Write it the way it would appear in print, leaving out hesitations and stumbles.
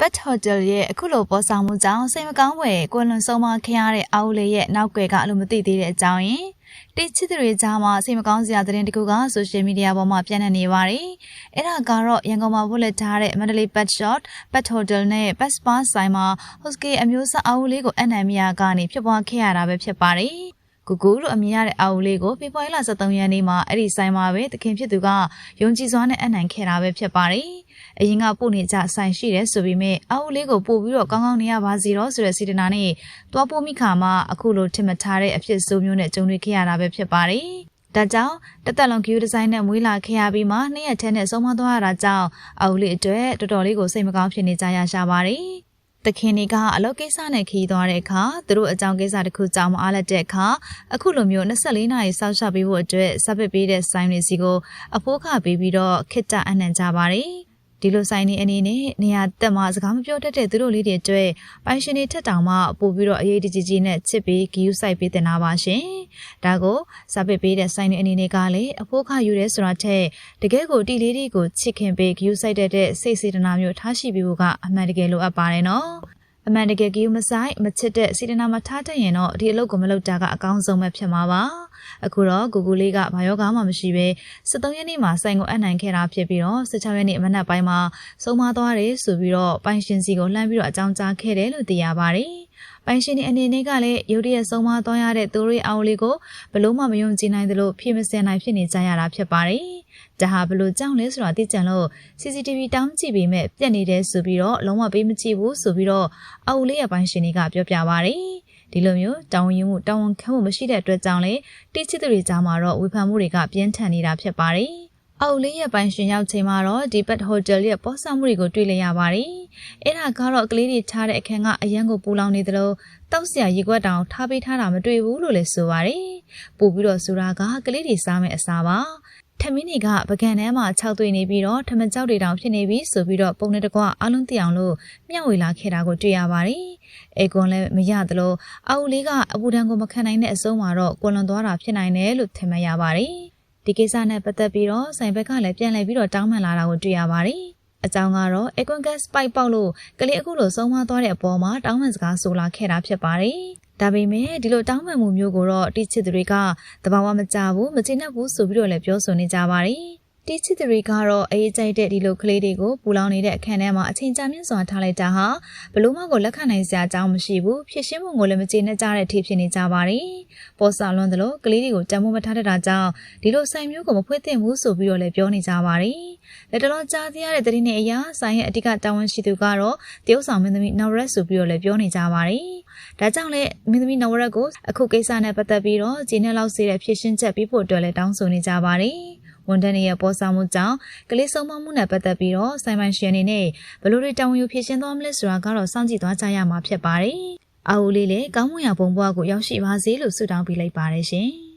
Pet Hotel ရဲ့အခုလိုပေါ်ဆောင်မှုကြောင့်စိတ်မကောင်းဖွယ်ကိုလွန်ဆုံးမခင်ရတဲ့အာဦးလေးရဲ့နောက်ွယ်ကအလိုမသိသေးတဲ့အကြောင်းရင်းတိချစ်တွေကြားမှာစိတ်မကောင်းစရာသတင်းတခုကဆိုရှယ်မီဒီယာပေါ်မှာပြန့်နှံ့နေပါတယ်။အဲ့ဒါကတော့ရန်ကုန်မှာဖွင့်လှစ်ထားတဲ့ Mandalay Pet Shop Pet Hotel နဲ့ Pet Spa ဆိုင်မှာ Husky အမျိုးအစားအာဦးလေးကိုအနံ့မရကနေဖြစ်ပွားခဲ့ရတာပဲဖြစ်ပါတယ်။ကူကူလို့အမည်ရတဲ့အာဦးလေးကိုဖေဖော်ဝါရီလ23ရက်နေ့မှာအဲ့ဒီဆိုင်မှာပဲသခင်ဖြစ်သူကယုံကြည်စွာနဲ့အနံ့ခဲ့တာပဲဖြစ်ပါတယ်။အရင်ကပို့နေကြဆိုင်ရှိတယ်ဆိုပေမဲ့အာဦးလေးကိုပို့ပြီးတော့ကောင်းကောင်းနေရပါစီတော့ဆိုတဲ့စေတနာနဲ့တွားပို့မိခါမှာအခုလိုထင်မထားတဲ့အဖြစ်ဆိုးမျိုးနဲ့ကြုံတွေ့ခဲ့ရတာပဲဖြစ်ပါတယ်။ဒါကြောင့်တက်တက်လုံး queue design နဲ့မွေးလာခဲ့ရပြီးမှနှစ်ရက်ထဲနဲ့ဆုံးမသွားရတာကြောင့်အာဦးလေးအတွက်တော်တော်လေးကိုစိတ်မကောင်းဖြစ်နေကြရရှာပါတယ်။တခင်တွေကအလုပ်ကိစ္စနဲ့ခီးသွားတဲ့အခါသူတို့အကြောင်းကိစ္စတစ်ခုကြောင့်မအားလက်တဲ့အခါအခုလိုမျိုး24နာရီစောင့်ရှောက်ပေးဖို့အတွက်စပစ်ပေးတဲ့ဆိုင်တွေစီကိုအဖိုးခပေးပြီးတော့ခစ်ကြအနှံကြပါတယ်ဒီလိုဆိုင်နေအနေနဲ့နေရာတက်မှစကားမပြောတတ်တဲ့သူတို့လေးတွေအတွက်ပိုင်ရှင်တွေထက်တောင်မှပို့ပြီးတော့အရေးတကြီးကြီးနဲ့ချစ်ပြီးဂီယူဆိုင်ပေးတင်တာပါရှင်။ဒါကိုစပစ်ပေးတဲ့ဆိုင်တွေအနေနဲ့ကလည်းအဖိုးခယူရဲဆိုတာထက်တကယ်ကိုတီလေးတွေကိုချစ်ခင်ပေးဂီယူဆိုင်တဲ့စိတ်စေတနာမျိုးထားရှိပြီးဖို့ကအမှန်တကယ်လိုအပ်ပါတယ်နော်။အမှန်တကယ်ဂီယူမဆိုင်မချစ်တဲ့စေတနာမထားတတ်ရင်တော့ဒီအလုပ်ကိုမလုပ်တာကအကောင်းဆုံးပဲဖြစ်မှာပါ။အခုတော့ကိုကူလေးကဘာရောဂါမှမရှိပဲ73ရက်နေ့မှာဆိုင်ကိုအနှံခဲ့တာဖြစ်ပြီးတော့16ရက်နေ့မနက်ပိုင်းမှာဆုံးမသွားတယ်ဆိုပြီးတော့ပိုင်ရှင်စီကိုလှမ်းပြီးတော့အကြောင်းကြားခဲ့တယ်လို့သိရပါတယ်။ပိုင်ရှင်အနေနဲ့ကလည်းရုတ်တရက်ဆုံးမသွားရတဲ့သူတို့အောင်လေးကိုဘလို့မှမယုံကြည်နိုင်သလိုဖြေမစင်နိုင်ဖြစ်နေကြရတာဖြစ်ပါတယ်။ဒါဟာဘလို့ကြောင့်လဲဆိုတာသိကြလို့ CCTV တောင်းကြည့်ပြီးမဲ့ပြက်နေတယ်ဆိုပြီးတော့လုံးဝပေးမကြည့်ဘူးဆိုပြီးတော့အအုပ်လေးရဲ့ပိုင်ရှင်တွေကပြောပြပါတယ်။ဒီလိုမျိုးတောင်းရင်မှုတောင်းခံမှုမရှိတဲ့အတွက်ကြောင့်လေတိချစ်သူတွေကြားမှာတော့ဝေဖန်မှုတွေကပြင်းထန်နေတာဖြစ်ပါတယ်။အောက်လေးရဲ့ပိုင်ရှင်ရောက်ချိန်မှာတော့ဒီ Pet Hotel ရဲ့ပေါ်ဆောင်မှုတွေကိုတွေ့လည်ရပါတယ်။အဲ့ဒါကတော့ကလေးတွေထားတဲ့အခန်းကအရန်ကိုပူလောင်နေသလိုတောက်စရာရေခွက်တောင်ထားပေးထားတာမတွေ့ဘူးလို့လည်းဆိုပါတယ်။ပို့ပြီးတော့ဆိုတာကကလေးတွေစားမယ့်အစားပါ။ထမင်းတွေကပကံထဲမှာ6သွေးနေပြီးတော့ထမကြောက်တွေတောင်ဖြစ်နေပြီဆိုပြီးတော့ပုံနဲ့တကွအလုံးသိအောင်လို့မျှဝေလာခဲ့တာကိုတွေ့ရပါတယ်။အေကွန်လည်းမရသလိုအအုပ်လေးကအပူဒဏ်ကိုမခံနိုင်တဲ့အဆုံးမှာတော့ကွန်လွန်သွားတာဖြစ်နိုင်တယ်လို့ထင်မှတ်ရပါတယ်။ဒီကိစ္စနဲ့ပတ်သက်ပြီးတော့ဆိုင်ဘက်ကလည်းပြန်လှည့်ပြီးတော့တောင်းပန်လာတာကိုတွေ့ရပါတယ်။အကြောင်းကတော့ Equan Gas Pipe ပေါက်လို့ကလေးအခုလိုဆုံးမသွားတဲ့အပေါ်မှာတောင်းပန်စကားဆိုလာခဲ့တာဖြစ်ပါတယ်။ဒါပေမဲ့ဒီလိုတောင်းပန်မှုမျိုးကိုတော့တိချစ်သူတွေကသဘာဝမကျဘူးမကျေနပ်ဘူးဆိုပြီးတော့လည်းပြောဆိုနေကြပါတယ်။တိချစ်သူတွေကတော့အေးကြိုက်တဲ့ဒီလိုကလေးတွေကိုပူလောင်နေတဲ့အခန်းထဲမှာအချိန်ကြာမြင့်စွာထားလိုက်တာဟာဘလို့မှကိုလက်ခံနိုင်စရာအကြောင်းမရှိဘူးဖြစ်ရှင်းမှုကိုလည်းမကျေနပ်ကြတဲ့အထိဖြစ်နေကြပါတယ်။ပေါ်ဆောင်လွန်သလိုကလေးတွေကိုတံမိုးမထားတတ်တာကြောင့်ဒီလိုဆိုင်မျိုးကိုမဖွင့်သင့်ဘူးဆိုပြီးတော့လည်းပြောနေကြပါတယ်။လက်တော်ကြားသိရတဲ့သတင်းတွေအရဆိုင်ရဲ့အဓိကတာဝန်ရှိသူကတော့တရုတ်ဆောင်မင်းသမီးနော်ရက်ဆိုပြီးတော့လည်းပြောနေကြပါတယ်။ဒါကြောင့်လည်းမင်းသမီးနော်ရက်ကိုအခုကိစ္စနဲ့ပတ်သက်ပြီးတော့ဂျင်းနဲ့လောက်စေတဲ့ဖြစ်ရှင်းချက်ပြီးဖို့အတွက်လည်းတောင်းဆိုနေကြပါတယ်။ဝန်ထမ်းတွေရဲ့ပေါ်ဆောင်မှုကြောင့်ကလေးဆုံးမမှုနဲ့ပတ်သက်ပြီးတော့ဆိုင်ပိုင်ရှင်အနေနဲ့ဘယ်လိုတွေတာဝန်ယူဖြေရှင်းသွားမလဲဆိုတာကတော့စောင့်ကြည့်သွားကြရမှာဖြစ်ပါတယ်။အာဦးလေးလည်းကောင်းမွန်ရာဘုံဘွားကိုရောက်ရှိပါစေလို့ဆုတောင်းပေးလိုက်ပါတယ်ရှင်။